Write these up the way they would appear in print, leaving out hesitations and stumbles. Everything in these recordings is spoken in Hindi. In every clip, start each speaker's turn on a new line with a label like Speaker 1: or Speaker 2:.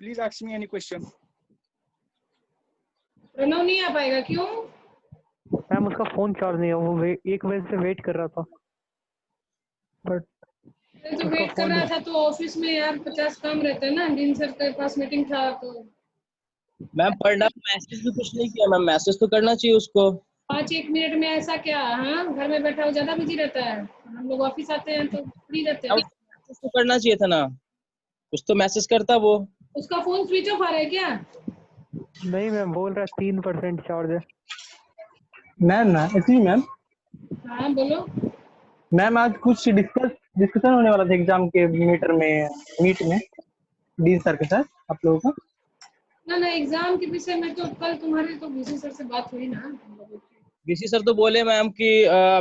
Speaker 1: Please ask me any question.
Speaker 2: Pranav नहीं आ पाएगा, क्यों?
Speaker 3: मैम उसका फोन चार्ज नहीं है, वो एक बजे से वेट कर रहा था, बट
Speaker 2: तो वेट कर रहा था तो ऑफिस में यार 50 काम रहते हैं ना, डीन सर के पास मीटिंग था तो।
Speaker 4: मैम पढ़ना, मैसेज भी कुछ नहीं किया मैम, मैसेज तो करना चाहिए उसको।
Speaker 2: 5-1 मिनट में ऐसा क्या? हाँ, घर में बैठा हो ज्यादा बिजी रहता है, हम लोग ऑफिस आते हैं तो फ्री रहते हैं।
Speaker 4: मैसेज तो करना चाहिए था ना, कुछ तो मैसेज करता वो।
Speaker 2: उसका फोन स्विच ऑफ आ रहा है क्या?
Speaker 3: नहीं मैम, बोल रहा है 3% चार्ज है।
Speaker 5: मैम एक्चुअली मैम
Speaker 2: हाँ बोलो।
Speaker 5: मैम आज कुछ डिस्कशन होने वाला था एग्जाम के मीट में डीन सर के साथ आप लोगों का।
Speaker 2: ना एग्जाम के विषय में तो कल तुम्हारे तो बीसी सर से बात हुई ना।
Speaker 4: बीसी सर तो बोले मैम कि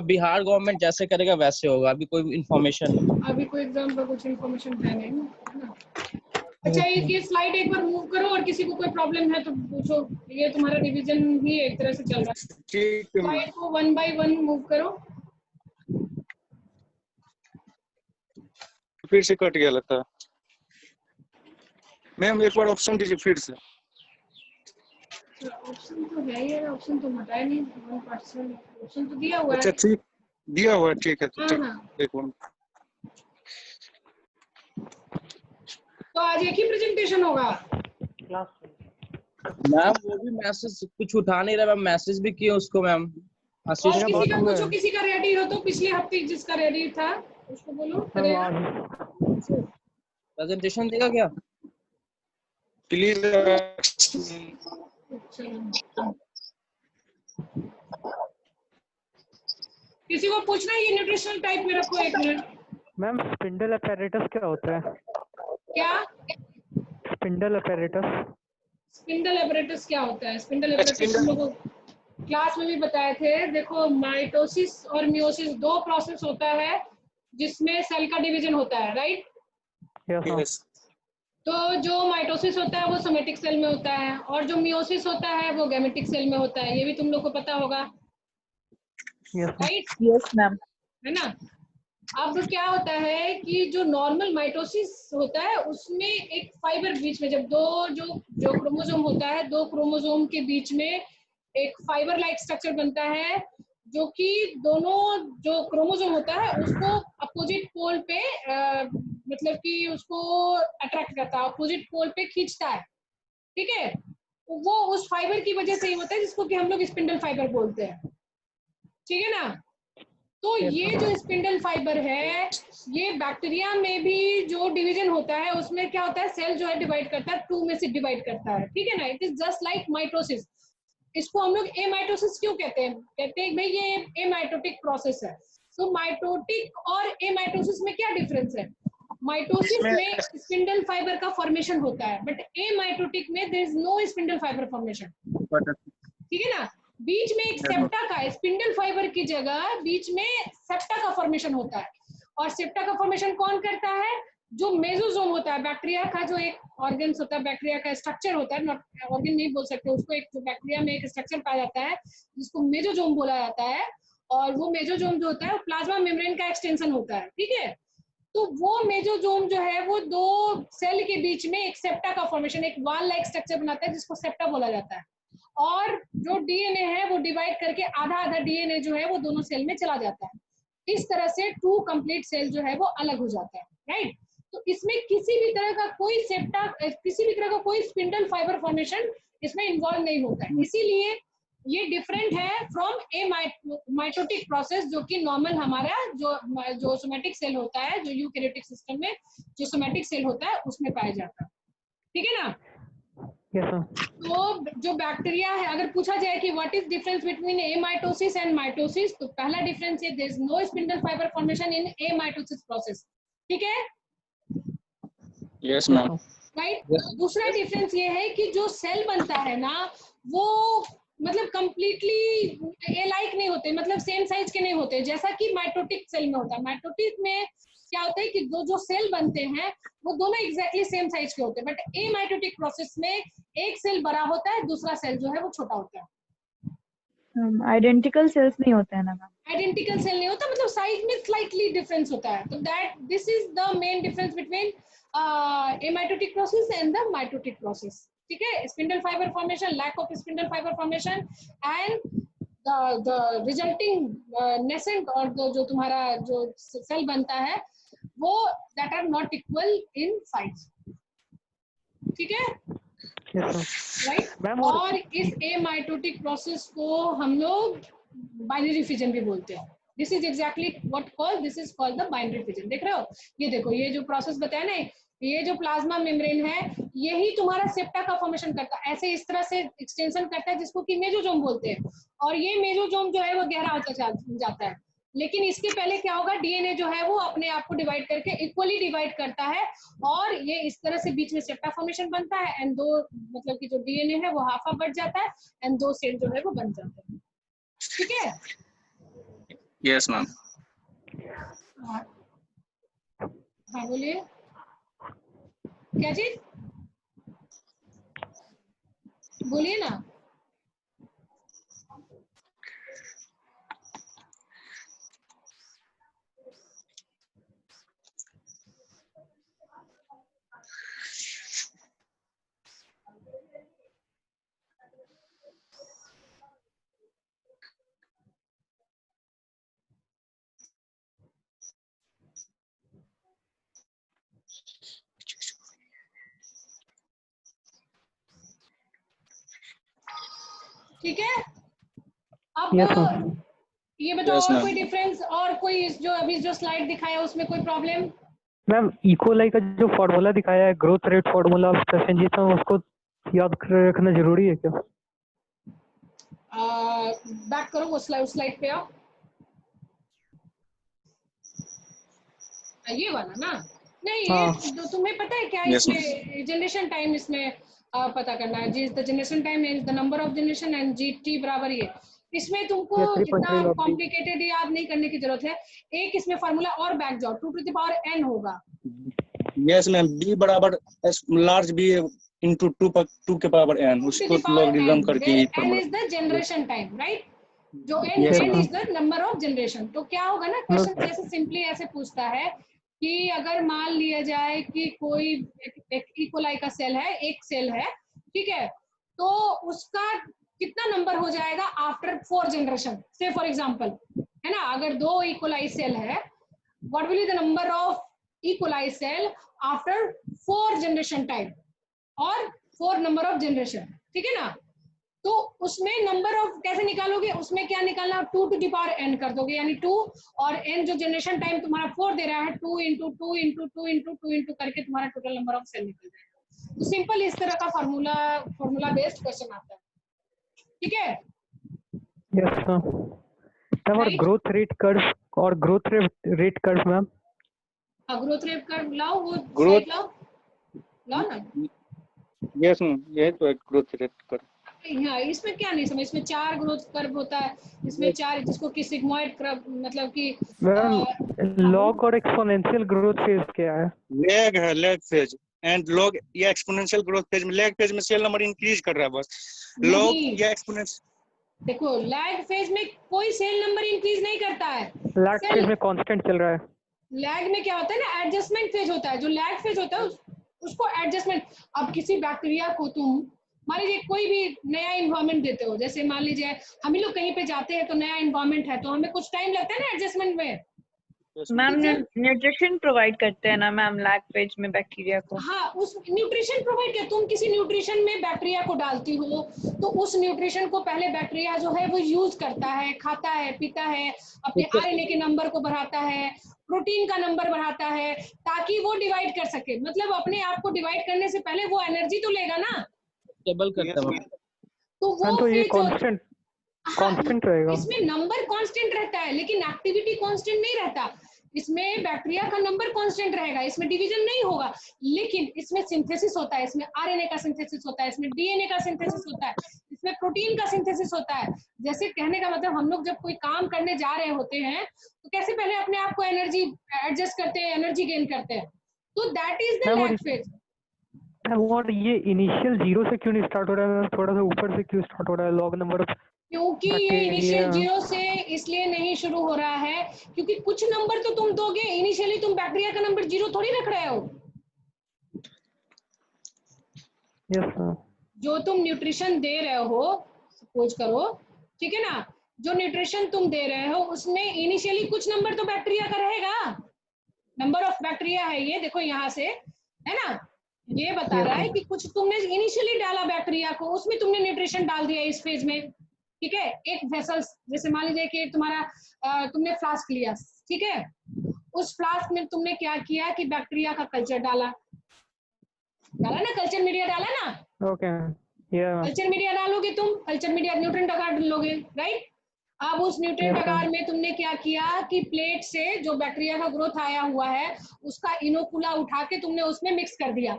Speaker 4: बिहार गवर्नमेंट जैसे करेगा वैसे होगा, अभी कोई इन्फॉर्मेशन नहीं।
Speaker 2: अभी कोई एग्जाम का कुछ इन्फॉर्मेशन है नहीं ना। अच्छा ये स्लाइड एक बार मूव करो, और किसी को कोई प्रॉब्लम है तो पूछो। ये तुम्हारा रिवीजन ही एक तरह से चल रहा है।
Speaker 1: ठीक है मैम।
Speaker 2: स्लाइड को 1 by 1 मूव करो।
Speaker 1: फिर से कट गया लगता है मैम, एक बार ऑप्शन दीजिए फिर से।
Speaker 2: ऑप्शन तो है ही, ऑप्शन तो हटाया नहीं, 1%। ऑप्शन तो दिया हुआ है।
Speaker 1: अच्छा ठीक, दिया हुआ है, ठीक है।
Speaker 2: हाँ।
Speaker 1: एक मिनट।
Speaker 2: तो आज एक ही प्रेजेंटेशन होगा।
Speaker 4: मैम वो भी मैसेज कुछ उठा नहीं रहा मैम, मैसेज भी किए उसको मैम।
Speaker 2: और किसी का पूछो, किसी का रेडी हो तो पिछले हफ्ते जिसका रेडी था उसको बोलो करेगा।
Speaker 4: प्रेजेंटेशन देगा क्या?
Speaker 1: प्लीज।
Speaker 2: किसी को पूछना है, ये न्यूट्रिशनल टाइप में रखो 1 मिनट।
Speaker 3: मैम स्पिंडल अपैरेटस क्या होता है?
Speaker 2: क्या?
Speaker 3: Spindle apparatus.
Speaker 2: स्पिंडल अपैरेटस क्या होता है? स्पिंडल अपैरेटस हम लोग क्लास में भी बताए थे। देखो, माइटोसिस और मियोसिस 2 प्रोसेस होता है जिसमें सेल का डिवीजन होता है, राइट?
Speaker 1: यस।
Speaker 2: तो जो माइटोसिस होता है वो सोमेटिक सेल में होता है, और जो मियोसिस होता है वो गैमेटिक सेल में होता है। ये भी तुम लोग को पता होगा, राइट?
Speaker 6: Yes ma'am.
Speaker 2: है ना? अब क्या होता है कि जो नॉर्मल माइटोसिस होता है उसमें एक फाइबर बीच में, जब जो क्रोमोसोम होता है, 2 क्रोमोसोम के बीच में एक फाइबर लाइक स्ट्रक्चर बनता है, जो कि दोनों जो क्रोमोसोम होता है उसको अपोजिट पोल पे मतलब कि उसको अट्रैक्ट करता है, अपोजिट पोल पे खींचता है, ठीक है? तो वो उस फाइबर की वजह से ही होता है, जिसको कि हम लोग स्पिंडल फाइबर बोलते हैं, ठीक है ना? तो ये जो स्पिंडल फाइबर है, ये बैक्टीरिया में भी जो डिवीजन होता है उसमें क्या होता है, सेल जो है डिवाइड करता है, 2 में से डिवाइड करता है, ठीक है ना? It is just like mitosis. इसको हम लोग एमाइटोसिस क्यों कहते हैं? कहते हैं भाई ये एमाइटोटिक प्रोसेस है। तो माइटोटिक और एमाइटोसिस में क्या डिफरेंस है? माइटोसिस में स्पिंडल फाइबर का फॉर्मेशन होता है, बट एमाइटोटिक में there is no spindle fibre formation, ठीक है ना? बीच में एक सेप्टा का, स्पिंडल फाइबर की जगह बीच में सेप्टा का फॉर्मेशन होता है। और सेप्टा का फॉर्मेशन कौन करता है? जो मेसोसोम होता है, बैक्टीरिया का जो एक ऑर्गन होता है, बैक्टीरिया का स्ट्रक्चर होता है, नॉट ऑर्गन नहीं बोल सकते उसको, एक जो बैक्टीरिया में एक स्ट्रक्चर पाया जाता है जिसको मेसोसोम बोला जाता है, और वो मेसोसोम जो होता है प्लाज्मा मेम्ब्रेन का एक्सटेंशन होता है, ठीक है? तो वो मेसोसोम जो है वो 2 सेल के बीच में एक सेप्टा का फॉर्मेशन, एक वाल लाइक स्ट्रक्चर बनाता है जिसको सेप्टा बोला जाता है। और जो डीएनए है वो डिवाइड करके आधा आधा डीएनए जो है वो दोनों सेल में चला जाता है। इस तरह से 2 कंप्लीट सेल जो है वो अलग हो जाता है, राइट? तो इसमें किसी भी तरह का कोई सेप्टा, किसी भी तरह का कोई स्पिंडल फाइबर फॉर्मेशन इसमें इन्वॉल्व नहीं होता है। इसीलिए ये डिफरेंट है फ्रॉम ए माइटोटिक प्रोसेस, जो कि नॉर्मल हमारा जो सोमेटिक सेल होता है, जो यूकैरियोटिक सिस्टम में जो सोमेटिक सेल होता है उसमें पाया जाता है, ठीक है ना? तो जो बैक्टीरिया है, अगर पूछा जाए कि what is difference between amitosis and mitosis, तो पहला डिफरेंस है there is no spindle fibre formation in amitosis process, ठीक है?
Speaker 1: Yes ma'am.
Speaker 2: राइट। दूसरा डिफरेंस ये है कि जो सेल बनता है ना, वो मतलब कंप्लीटली एलाइक नहीं होते, मतलब सेम साइज के नहीं होते, जैसा कि माइटोटिक सेल में होता है। माइटोटिक में क्या होता है कि जो सेल बनते हैं वो दोनों एग्जैक्टली सेम साइज के होते हैं, बट एमाइटोटिक प्रोसेस में एक सेल बड़ा होता है, दूसरा सेल जो है वो छोटा होता है।
Speaker 6: आइडेंटिकल सेल्स नहीं होते हैं ना मैम?
Speaker 2: आइडेंटिकल सेल नहीं होता, मतलब साइज में स्लाइटली डिफरेंस होता है। तो this is the main difference between amitotic process and the mitotic process. ठीक है, spindle fibre formation, lack of spindle fibre formation and the resulting nascent और जो तुम्हारा जो सेल बनता है वो that are not equal in size. ठीक है, राइट।
Speaker 3: मैम
Speaker 2: और इस एमाइटोटिक प्रोसेस को हम लोग बाइनरी फिजन भी बोलते हैं। This is exactly what called, this is called the binary fission. देख रहे हो, ये देखो, ये जो प्रोसेस बताया ना, ये जो प्लाज्मा मेम्ब्रेन है यही तुम्हारा सेप्टा का फॉर्मेशन करता है, ऐसे इस तरह से एक्सटेंशन करता है जिसको कि मेसोजोम बोलते हैं। और ये मेसोजोम जो है वो गहरा होता जाता है, लेकिन इसके पहले क्या होगा, डीएनए जो है वो अपने आप को डिवाइड करके इक्वली डिवाइड करता है और ये इस तरह से बीच में सेप्टा फॉर्मेशन बनता है एंड दो, मतलब कि जो डीएनए है वो हाफ हाफ बढ़ जाता है एंड दो सेल जो है वो बन जाते हैं। ठीक है,
Speaker 1: यस मैम।
Speaker 2: हाँ बोलिए, क्या चीज बोलिए ना। ठीक है, अब
Speaker 3: Yes, ma'am.
Speaker 2: ये बताओ,
Speaker 1: Yes,
Speaker 2: और
Speaker 1: ma'am.
Speaker 2: कोई डिफरेंस और कोई जो अभी जो स्लाइड दिखाया उसमें कोई प्रॉब्लम?
Speaker 3: मैम इकोलाई का जो फॉर्मूला दिखाया है, ग्रोथ रेट फॉर्मूला, उसको याद रखना जरूरी है क्या?
Speaker 2: बैक करो, वो स्लाइड पे आओ। ये वाला ना? नहीं, ये जो तुम्हें पता है क्या,
Speaker 1: Yes,
Speaker 2: इसमें जनरेशन टाइम इसमें पता करना है। G the generation time is the number of generation and G T बराबर ये। इसमें तुमको
Speaker 3: Yeah, 3.3
Speaker 2: इतना
Speaker 3: log D.
Speaker 2: कॉम्प्लिकेटेड याद नहीं करने की जरूरत है। एक इसमें फॉर्मूला और बैक जाओ, 2 to the power n होगा।
Speaker 1: यस मैम, बी बराबर लार्ज बी इंटू 2 के पावर n, उसको लॉगरिदम करके ही
Speaker 2: n is the generation time, right? जो n
Speaker 1: Yes,
Speaker 2: n
Speaker 1: ma'am.
Speaker 2: Is the number of generation. तो क्या होगा ना, क्वेश्चन जैसे सिंपली ऐसे पूछता है कि अगर मान लिया जाए कि कोई इकोलाई का सेल है, एक सेल है, ठीक है, तो उसका कितना नंबर हो जाएगा आफ्टर 4 जनरेशन, से फॉर एग्जांपल, है ना? अगर 2 इकोलाई सेल है, what will be the number of E coli cell after 4 generation time और 4 नंबर ऑफ जनरेशन, ठीक है ना? तो उसमें नंबर ऑफ कैसे निकालोगे, उसमें क्या निकालना, 2 to the power n कर दोगे, यानी 2 और n जो जनरेशन टाइम तुम्हारा 4 दे रहा है, 2 into 2 into 2 into 2 into करके तुम्हारा टोटल नंबर ऑफ सेल निकल जाएगा। तो सिंपल इस तरह का फॉर्मूला बेस्ड क्वेश्चन आता है। ठीक है,
Speaker 3: यस मैम। और
Speaker 2: Right.
Speaker 3: ग्रोथ रेट कर्व और growth rate curve ma'am?
Speaker 2: Growth rate curve लाओ, वो
Speaker 1: Growth-
Speaker 2: स्लाइड लाओ ना।
Speaker 1: यस मैम, यही तो है ग्रोथ रेट कर।
Speaker 2: हाँ, इसमें क्या नहीं समझ, इसमें 4 ग्रोथ कर्व होता है, इसमें 4, जिसको कि सिग्मोइड कर्व, मतलब कि
Speaker 3: मैम लॉग और एक्सपोनेंशियल ग्रोथ फेज क्या है?
Speaker 1: लैग है, लैग फेज एंड लॉग या एक्सपोनेंशियल ग्रोथ फेज में, लैग फेज में सेल नंबर इंक्रीज कर रहा है बस। लॉग
Speaker 2: नहीं।
Speaker 1: या एक्सपोनेंशियल,
Speaker 2: देखो, लैग फेज में कोई सेल नंबर इंक्रीज नहीं करता है।
Speaker 3: लैग फेज में कांस्टेंट चल रहा है।
Speaker 2: लैग में क्या होता है ना, एडजस्टमेंट फेज होता है। जो लैग फेज होता है उसको एडजस्टमेंट। अब किसी बैक्टीरिया को तुम मान लीजिए कोई भी नया इन्वायरमेंट देते हो, जैसे मान लीजिए हम ही लोग कहीं पे जाते हैं तो नया इन्वायरमेंट है, तो हमें कुछ टाइम लगता है ना एडजस्टमेंट में।
Speaker 6: मैम न्यूट्रिशन प्रोवाइड करते हैं ना मैम लैग फेज में बैक्टीरिया को?
Speaker 2: हाँ, उस न्यूट्रिशन प्रोवाइड कर, तुम किसी न्यूट्रिशन में बैक्टीरिया को डालती हो तो उस न्यूट्रिशन को पहले बैक्टीरिया जो है वो यूज करता है, खाता है, पीता है, अपने आरएनए के नंबर को बढ़ाता है, प्रोटीन का नंबर बढ़ाता है, ताकि वो डिवाइड कर सके। मतलब अपने आप को डिवाइड करने से पहले वो एनर्जी तो लेगा ना,
Speaker 4: स्टेबल करता है।
Speaker 2: तो वो
Speaker 3: तो ये
Speaker 2: फिर जो
Speaker 3: कांस्टेंट रहेगा।
Speaker 2: इसमें नंबर कांस्टेंट रहता है, लेकिन एक्टिविटी कांस्टेंट नहीं रहता। इसमें बैक्टीरिया का नंबर कांस्टेंट रहेगा, इसमें डिवीजन नहीं होगा, लेकिन इसमें सिंथेसिस होता है, इसमें आरएनए का सिंथेसिस होता है, इसमें डीएनए का सिंथेसिस होता है, इसमें प्रोटीन का सिंथेसिस होता है। जैसे कहने का मतलब, हम लोग जब कोई काम करने जा रहे होते हैं तो कैसे पहले अपने आप को एनर्जी एडजस्ट करते हैं, एनर्जी गेन करते हैं, तो that is the lag phase.
Speaker 3: और ये इनिशियल 0 से क्यों नहीं स्टार्ट हो रहा है, थोड़ा सा ऊपर से क्यों स्टार्ट हो रहा है लॉग नंबर ऑफ?
Speaker 2: क्योंकि ये इनिशियल 0 से इसलिए नहीं शुरू हो रहा है क्योंकि कुछ नंबर तो तुम दोगे, इनिशियली तुम बैक्टीरिया का नंबर 0 थोड़ी रख रहे हो।
Speaker 3: Yes ma'am.
Speaker 2: जो तुम न्यूट्रिशन दे रहे हो, सपोज करो, ठीक है ना, जो न्यूट्रिशन तुम दे रहे हो उसमें इनिशियली कुछ नंबर तो बैक्टीरिया का रहेगा, नंबर ऑफ बैक्टीरिया है ये, देखो यहाँ से, है ना, ये बता रहा है कि कुछ तुमने इनिशियली डाला बैक्टीरिया को, उसमें तुमने न्यूट्रिशन डाल दिया इस फेज में, ठीक है। एक वेसल्स, जैसे मान लीजिए कि तुम्हारा तुमने फ्लास्क लिया, ठीक है, उस फ्लास्क में तुमने क्या किया कि बैक्टीरिया का कल्चर डाला ना, कल्चर मीडिया डाला ना,
Speaker 3: ओके या
Speaker 2: कल्चर मीडिया डालोगे तुम, कल्चर मीडिया न्यूट्रिएंट अगार डालोगे, राइट। अब उस न्यूट्रिएंट
Speaker 3: Yes,
Speaker 2: अगार
Speaker 3: ma'am.
Speaker 2: में तुमने क्या किया कि प्लेट से जो बैक्टीरिया का ग्रोथ आया हुआ है उसका इनोकुला उठा के तुमने उसमें मिक्स कर दिया,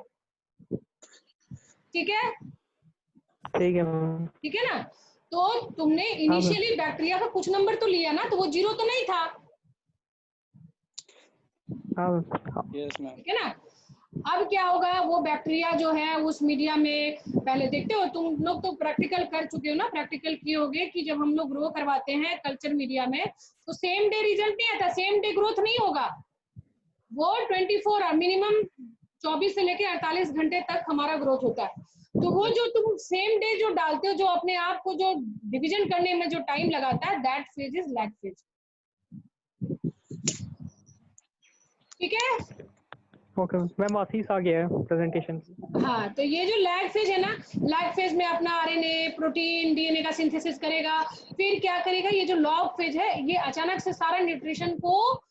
Speaker 2: ठीक है,
Speaker 3: ठीक है मैम।
Speaker 2: ठीक है ना। तो तुमने इनिशियली बैक्टीरिया का कुछ नंबर तो लिया ना, तो वो 0 तो नहीं था,
Speaker 3: हाँ
Speaker 1: यस मैम।
Speaker 2: ठीक है ना। अब क्या होगा, वो बैक्टीरिया जो है उस मीडिया में, पहले देखते हो तुम लोग तो प्रैक्टिकल कर चुके हो ना, प्रैक्टिकल किए होगे कि जब हम लोग ग्रो करवाते हैं कल्चर मीडिया में तो सेम डे रिजल्ट नहीं आता, सेम डे ग्रोथ नहीं होगा, वो 24 मिनिमम 24 से लेके 48 घंटे तक हमारा ग्रोथ होता है। तो वो जो तुम सेम डे जो डालते हो, जो अपने आप को जो डिवीजन करने में जो टाइम लगाता है, that phase is lag phase, ठीक है।
Speaker 3: ओके मैम, आशीष आ गया है प्रेजेंटेशन।
Speaker 2: हाँ, तो ये जो लैग फेज है ना, लैग फेज में अपना आरएनए, प्रोटीन, डीएनए का सिंथेसिस करेगा, फिर क्या करेगा, ये जो लॉग फेज है ये अचानक से सारा न्यूट्रिशन को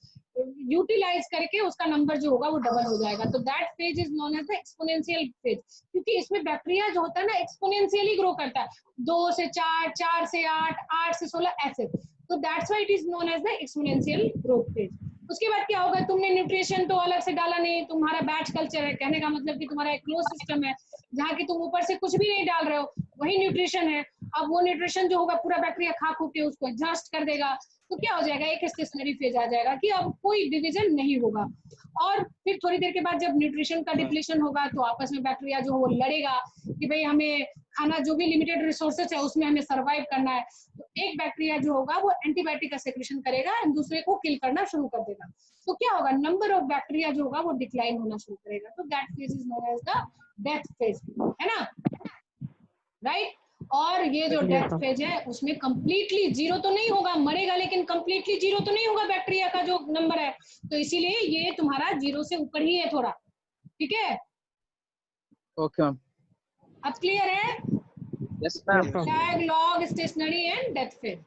Speaker 2: यूटिलाइज करके उसका नंबर जो होगा वो डबल हो जाएगा, तो that phase is known as the exponential phase, क्योंकि इसमें बैक्टीरिया जो होता है ना एक्सपोनेंशियली ग्रो करता है, 2 से 4, 4 से 8, 8 से 16 ऐसे, तो that's why it is known as the exponential growth phase. उसके बाद क्या होगा, तुमने न्यूट्रिशन तो अलग से डाला नहीं, तुम्हारा बैच कल्चर है, कहने का मतलब कि तुम्हारा एक क्लोज सिस्टम है जहाँ की तुम ऊपर से कुछ भी नहीं डाल रहे हो, वही न्यूट्रिशन है। अब वो न्यूट्रिशन जो होगा पूरा बैक्टीरिया खा खू के उसको एडजस्ट कर देगा, तो क्या हो जाएगा, एक स्टेशनरी फेज आ जाएगा कि अब कोई डिवीजन नहीं होगा। और फिर थोड़ी देर के बाद जब न्यूट्रिशन का डिप्लीशन होगा तो आपस में बैक्टीरिया जो वो लड़ेगा कि भाई हमें खाना, जो भी लिमिटेड रिसोर्सेज है उसमें हमें सर्वाइव करना है, तो एक बैक्टीरिया जो होगा वो एंटीबायोटिक का सेक्रेशन करेगा एंड दूसरे को किल करना शुरू कर देगा, तो क्या होगा, नंबर ऑफ बैक्टीरिया जो होगा वो डिक्लाइन होना शुरू करेगा, तो that phase is known as the death phase, है ना, राइट। और ये जो डेथ फेज है उसमें कंप्लीटली 0 तो नहीं होगा, मरेगा, लेकिन कंप्लीटली 0 तो नहीं होगा बैक्टीरिया का जो नंबर है, तो इसीलिए ये तुम्हारा 0 से ऊपर ही है थोड़ा, ठीक है।
Speaker 4: Okay ma'am.
Speaker 2: अब क्लियर है,
Speaker 4: yes ma'am.
Speaker 2: Lag, log, stationary and death phase,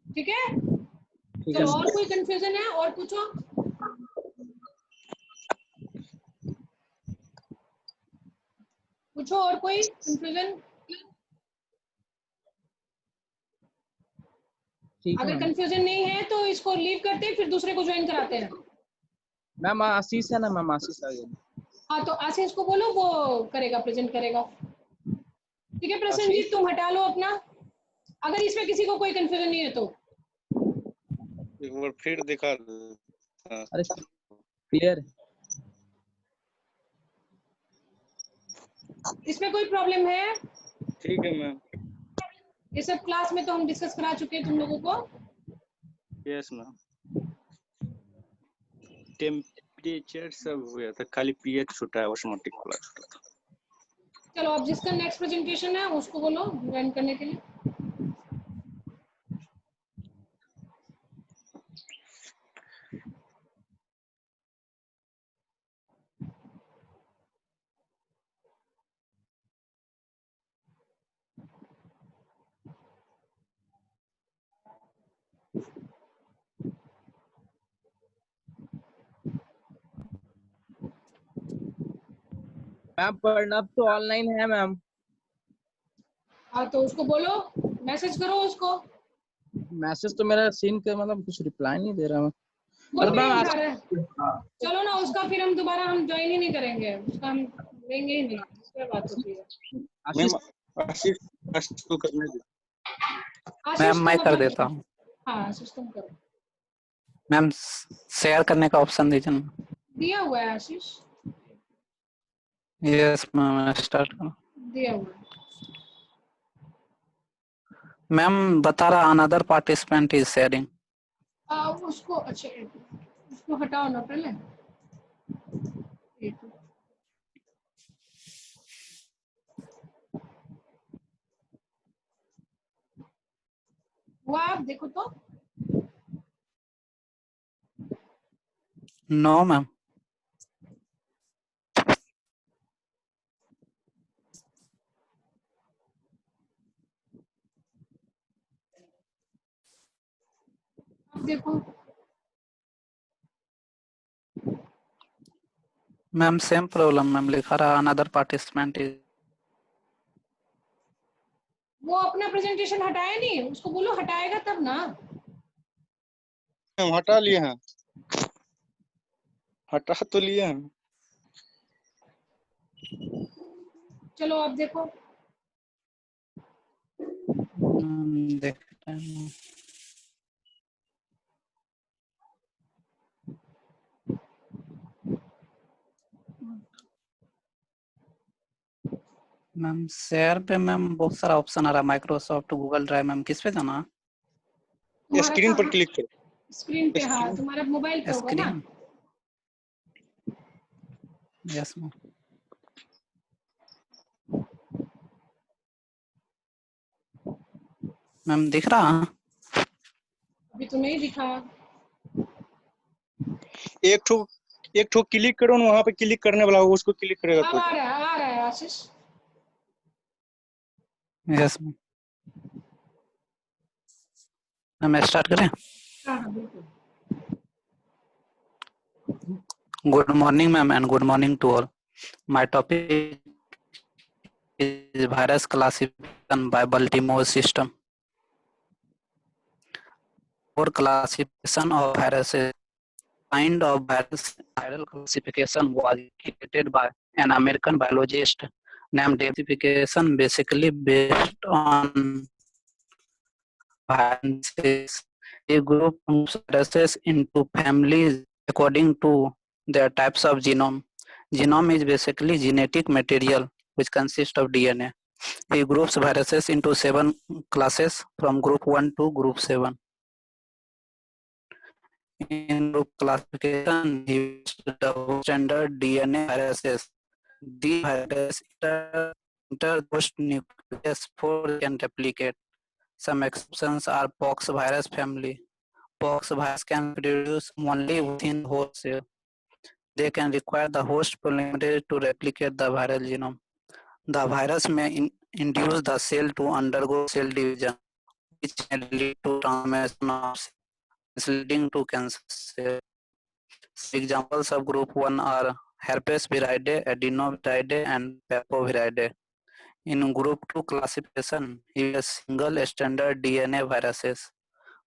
Speaker 2: ठीक है।
Speaker 4: ठीक है।
Speaker 2: चलो, और कोई कंफ्यूजन है, और पूछो, पूछो और कोई कंफ्यूजन।
Speaker 4: ठीक है
Speaker 2: अगर
Speaker 4: मैम।
Speaker 2: कंफ्यूजन नहीं है तो इसको लीव करते हैं, फिर दूसरे को ज्वाइन कराते हैं।
Speaker 4: मैम आशीष है ना, मैम आशीष आ गया।
Speaker 2: हाँ, तो आशीष को बोलो, वो करेगा, प्रेजेंट करेगा, ठीक है। प्रसन्नजीत तुम हटा लो अपना, अगर इसमें किसी को कोई कंफ्यूजन नहीं है तो।
Speaker 1: एक बार फिर दिखा दो। हाँ।
Speaker 4: अरे क्लियर।
Speaker 2: इसमें कोई प्रॉब्लम है?
Speaker 1: ठीक है मैम।
Speaker 2: ये सब क्लास में तो हम डिस्कस करा चुके हैं तुम लोगों को।
Speaker 1: Yes ma'am. टेम्परेचर सब हुआ था, खाली पीएच छूटा है, ऑस्मोटिक वाला छूटा था।
Speaker 2: चलो, अब जिसका नेक्स्ट प्रेजेंटेशन है उसको बोलो ज्वाइन करने के लिए।
Speaker 4: मैम पढ़ना तो ऑनलाइन है मैम।
Speaker 2: हाँ, तो उसको बोलो, मैसेज करो उसको।
Speaker 4: मैसेज तो मेरा सीन के मतलब कुछ रिप्लाई नहीं दे रहा मैं।
Speaker 2: वो
Speaker 4: अरे
Speaker 2: नहीं
Speaker 4: मैम
Speaker 2: उठा रहा, चलो ना, उसका फिर हम दोबारा हम ज्वाइन ही नहीं करेंगे, उसका हम लेंगे ही नहीं, इस पर बात होती है।
Speaker 4: आशीष
Speaker 1: मैम आशीष को करने दो।
Speaker 2: आशीष
Speaker 7: मैम मैं
Speaker 2: को
Speaker 7: कर
Speaker 2: मतलब-
Speaker 7: देता हूँ।
Speaker 2: हाँ, आशीष तुम करो।
Speaker 7: मैम शेयर करने का ऑप्शन दीजिए ना।
Speaker 2: दिया हुआ है आशीष,
Speaker 7: यस मैम, स्टार्ट करो।
Speaker 2: दिया हुआ है।
Speaker 7: मैम बता रहा अनदर पार्टिसिपेंट इज शेयरिंग।
Speaker 2: उसको, अच्छा उसको हटाओ ना पहले, एक हुआ आप देखो तो।
Speaker 7: No ma'am.
Speaker 2: आप देखो।
Speaker 7: मैम सेम प्रॉब्लम मैम लिखा रहा अनदर पार्टिसिपेंट इज।
Speaker 2: वो अपना प्रेजेंटेशन हटाया नहीं, उसको बोलो हटाएगा तब ना।
Speaker 1: हम हटा लिए हैं, हटा तो लिए हैं।
Speaker 2: चलो आप देखो।
Speaker 7: देखते हैं मैम। शेयर पे मैम बहुत सारा ऑप्शन आ रहा है, माइक्रोसॉफ्ट, गूगल ड्राइव। मैम किस पे जाना
Speaker 2: तुम्हारा
Speaker 1: स्क्रीन पर
Speaker 2: कहाँ?
Speaker 1: क्लिक करो।
Speaker 2: स्क्रीन पे, हाँ
Speaker 1: स्क्रीन,
Speaker 2: तुम्हारा मोबाइल पे
Speaker 7: है?
Speaker 2: होगा ना।
Speaker 7: स्क्रीन। Yes ma'am. मैम दिख रहा है?
Speaker 2: अभी तो नहीं दिखा।
Speaker 1: एक ठो क्लिक करो ना, वहां पे क्लिक करने वाला होगा, उसको क्लिक करेगा
Speaker 2: अब
Speaker 1: तो।
Speaker 2: आ रहा है Ashish.
Speaker 7: Yes ma'am. Ma'am start करें?
Speaker 2: हाँ हाँ बिल्कुल।
Speaker 7: Good morning, ma'am, and good morning to all. My topic is virus classification by Baltimore system. For classification of viruses, kind of viral classification was created by an American biologist named David. Classification basically based on viruses. A group groups viruses into families according to their types of genome. Genome is basically genetic material which consists of DNA. He groups viruses into 7 classes from group 1 to group 7. In group classification, he used double standard DNA viruses. These viruses enter host nucleus before they can replicate. Some exceptions are pox virus family. Pox virus can produce only within the host cell. They can require the host polymerase to replicate the viral genome. The virus may induce the cell to undergo cell division, which may lead to transformation of cells, leading to cancer. Examples of group 1 are herpes viridae, adenoviridae, and papoviridae. In group 2 classification, he has single standard DNA viruses.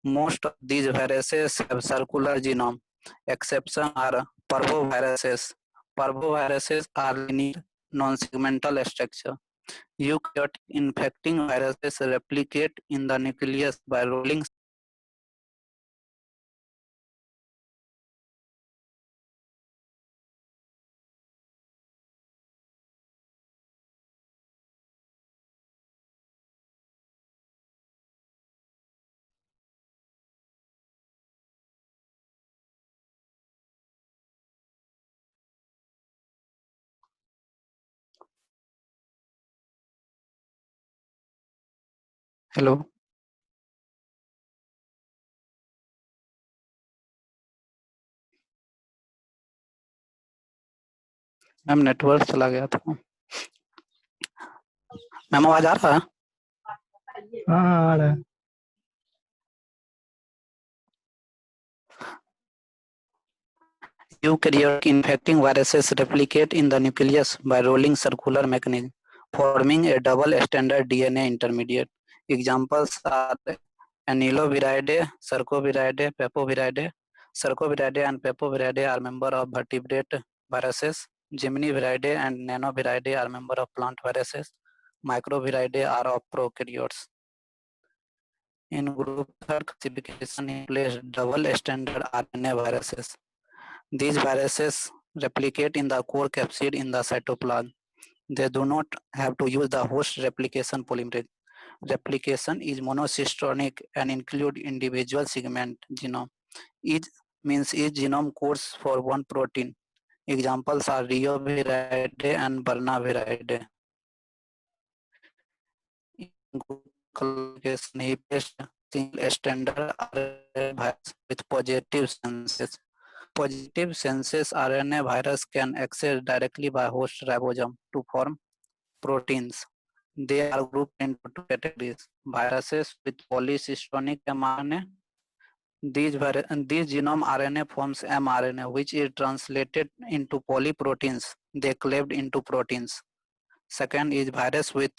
Speaker 7: Most of these viruses have circular genome. Exceptions are parvoviruses. Parvoviruses are linear, non-segmental structure. Eukaryotic infecting viruses replicate in the nucleus by rolling. Hello ma'am, network चला गया था। मैम आवाज आ रहा है?
Speaker 5: हाँ आ रहा है।
Speaker 7: Eukaryotic infecting viruses replicate in the nucleus by rolling circular mechanism, forming a double standard DNA intermediate. Examples are Aneloviridae, Sarcoviridae, Papoviridae. Sarcoviridae and Papoviridae are members of vertebrate viruses. Geminiviridae and Nanoviridae are members of plant viruses. Microviridae are of prokaryotes. In group third classification, he placed double standard RNA viruses. These viruses replicate in the core capsid in the cytoplasm. They do not have to use the host replication polymerase. Replication is monocystonic and include individual segment genome. Each means each genome codes for one protein. Examples are Reoviridae and Bernaviridae. In classification, he placed single standard RNA virus with positive senses. Positive senses RNA virus can access directly by host ribosome to form proteins. They are grouped into two categories: viruses with polycystonic mRNA. These genome RNA forms mRNA, which is translated into polyproteins. They cleaved into proteins. Second is virus with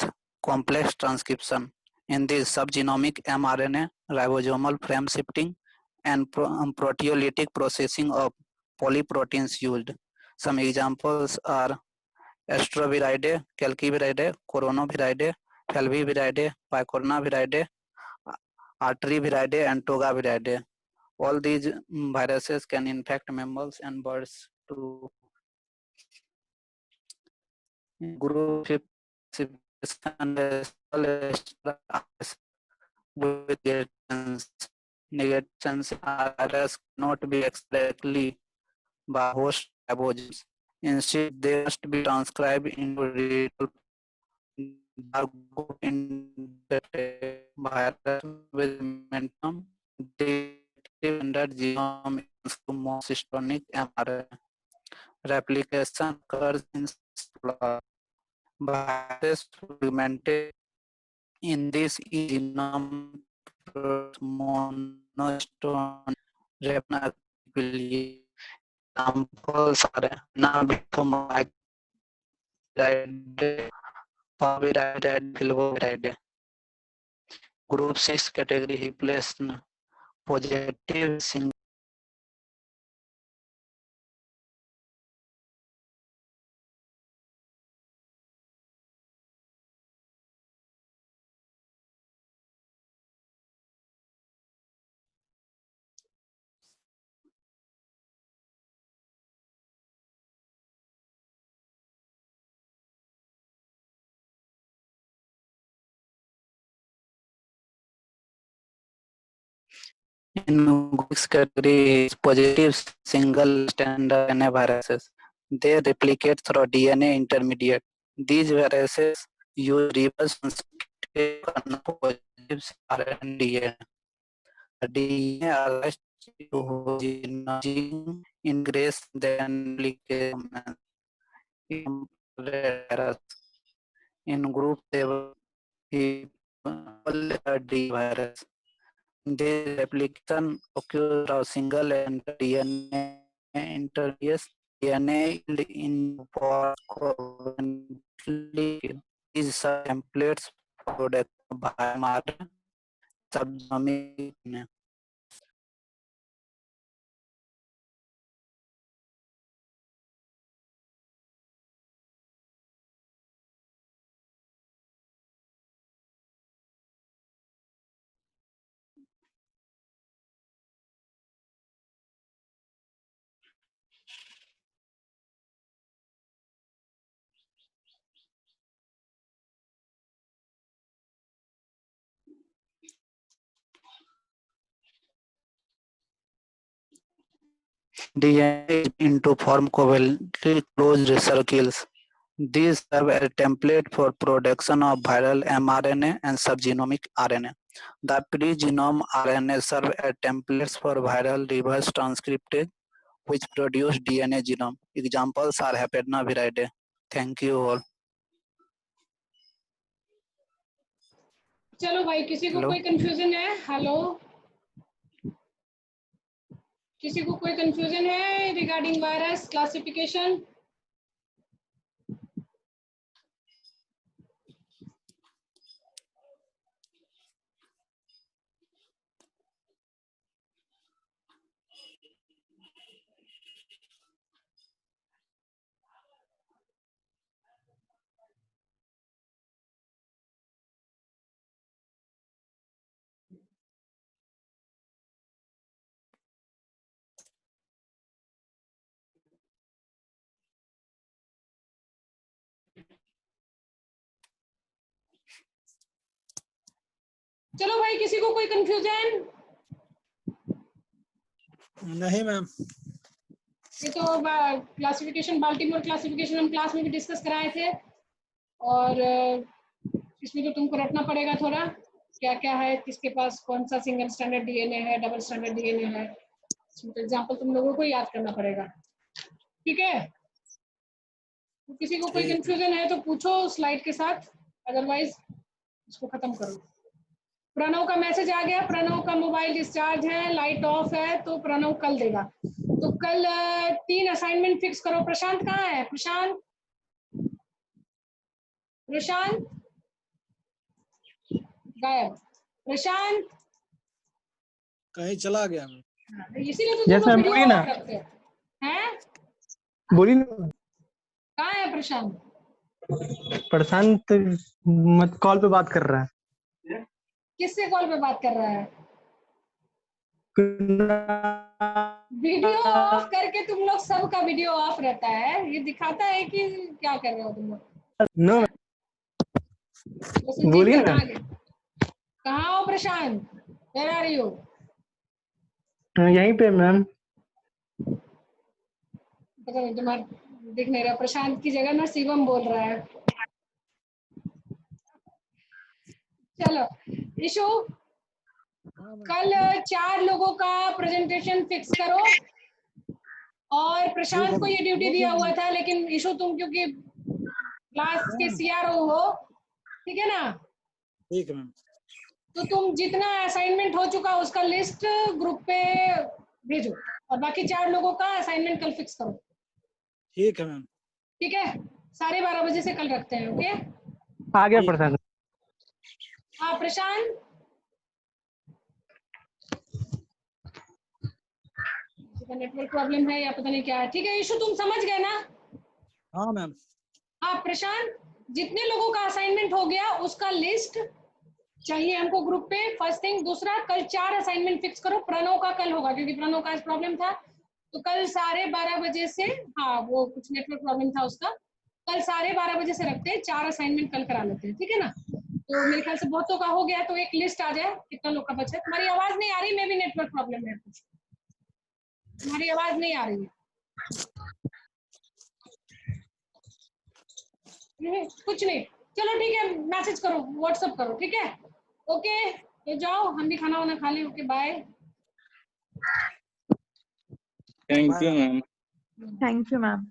Speaker 7: complex transcription. In this subgenomic mRNA, ribosomal frame shifting and proteolytic processing of polyproteins used. Some examples are Astroviridae, Calciviridae, Coronaviridae, Falviviridae, Picornaviridae, Arteriviridae, and Togaviridae. All these viruses can infect mammals and birds too. Group with negations RS cannot be exactly by host ribosomes. Instead, they must be transcribed into real virus with momentum under genome monocytonic mRNA. Replication occurs in virus fragmented in this genome monocytonic replicability. Examples are nabithomycin, Favipiravir, Filvoviride. Group 6 category replaced positive single in Google category is positive single standard RNA viruses. They replicate through DNA intermediate. These viruses use reverse transcription positive RNA. DNA arrives to gene ingress then replicate in group 7 D virus. The replication occurs through single and DNA interface. DNA in these templates product biomarker subgenomic. DNA into form covalently closed circles. These serve as a template for production of viral mRNA and subgenomic RNA. The pre-genome RNA serve as templates for viral reverse transcriptase, which produce DNA genome. Examples are Heparinaviridae. Thank you all.
Speaker 2: चलो भाई, किसी को
Speaker 7: Hello?
Speaker 2: कोई कंफ्यूजन है? हेलो, किसी को कोई कंफ्यूजन है रिगार्डिंग वायरस क्लासिफिकेशन? चलो भाई, किसी को कोई कंफ्यूजन?
Speaker 8: नहीं मैम।
Speaker 2: ये तो क्लासिफिकेशन, बाल्टीमोर क्लासिफिकेशन हम क्लास में भी डिस्कस कराए थे, और इसमें तो तुमको रटना पड़ेगा थोड़ा। क्या क्या है, किसके पास कौन सा सिंगल स्टैंडर्ड डीएनए है, डबल स्टैंडर्ड डीएनए है। इसमें तो एग्जाम्पल तुम लोगों को याद करना पड़ेगा, ठीक है। तो किसी को कोई कंफ्यूजन है तो पूछो स्लाइड के साथ, अदरवाइज इसको खत्म करो। प्रणव का मैसेज आ गया, प्रणव का मोबाइल डिस्चार्ज है, लाइट ऑफ है, तो प्रणव कल देगा। तो कल 3 असाइनमेंट फिक्स करो। प्रशांत कहाँ है? प्रशांत, प्रशांत गायब। प्रशांत
Speaker 8: कहीं चला गया मैं।
Speaker 2: इसीलिए तो
Speaker 5: Yes,
Speaker 2: तुम लोग
Speaker 5: ma'am,
Speaker 2: वीडियो
Speaker 5: बोलिए ना।
Speaker 2: ऑफ रखते हैं।
Speaker 5: बोलिए ना।
Speaker 2: कहाँ है प्रशांत?
Speaker 5: प्रशांत मत कॉल पे बात कर रहा है।
Speaker 2: किससे कॉल पे बात कर रहा है?
Speaker 5: कुणाल-
Speaker 2: वीडियो ऑफ करके तुम लोग सबका वीडियो ऑफ रहता है, ये दिखाता है कि क्या कर रहे हो तुम लोग।
Speaker 5: नो
Speaker 2: वो संजीव
Speaker 5: बोलिए
Speaker 2: के
Speaker 5: ना।
Speaker 2: कहाँ गए? कहाँ हो प्रशांत? Where are you?
Speaker 5: यहीं पे मैम।
Speaker 2: पता नहीं, तुम्हारा दिख नहीं रहा। प्रशांत की जगह ना शिवम बोल रहा है। चलो इशू, कल 4 लोगों का प्रेजेंटेशन फिक्स करो। और प्रशांत को ये ड्यूटी दिया हुआ था, लेकिन इशू तुम क्योंकि क्लास के सीआरओ हो, ठीक है ना,
Speaker 8: ठीक है मैम।
Speaker 2: तो तुम जितना असाइनमेंट हो चुका उसका लिस्ट ग्रुप पे भेजो, और बाकी 4 लोगों का असाइनमेंट कल फिक्स करो,
Speaker 8: ठीक है मैम।
Speaker 2: ठीक है। 12:30 बजे से कल रखते हैं, ओके।
Speaker 5: आ गया प्रशांत।
Speaker 2: हाँ प्रशांत, नेटवर्क प्रॉब्लम है या पता नहीं क्या है, ठीक है। इशू तुम समझ गए ना?
Speaker 8: हाँ मैम।
Speaker 2: हाँ प्रशांत, जितने लोगों का असाइनमेंट हो गया उसका लिस्ट चाहिए हमको ग्रुप पे, फर्स्ट थिंग। दूसरा, कल 4 असाइनमेंट फिक्स करो। प्रणव का कल होगा क्योंकि प्रणव का आज प्रॉब्लम था, तो कल 12:30 बजे से, हाँ वो कुछ नेटवर्क प्रॉब्लम था उसका, कल 12:30 बजे से रखते हैं। 4 असाइनमेंट कल करा लेते हैं, ठीक है ना। तो मेरे ख्याल से बहुतों का हो गया, तो एक लिस्ट आ जाए कितना लोग का बचा है। तुम्हारी आवाज नहीं आ रही, मे भी नेटवर्क प्रॉब्लम है कुछ, तुम्हारी आवाज नहीं आ रही है। कुछ नहीं, चलो ठीक है, मैसेज करो, व्हाट्सएप करो, ठीक है। ओके, तो जाओ, हम भी खाना वाना खा लें। Okay bye.
Speaker 1: Thank you ma'am.
Speaker 6: Thank you ma'am.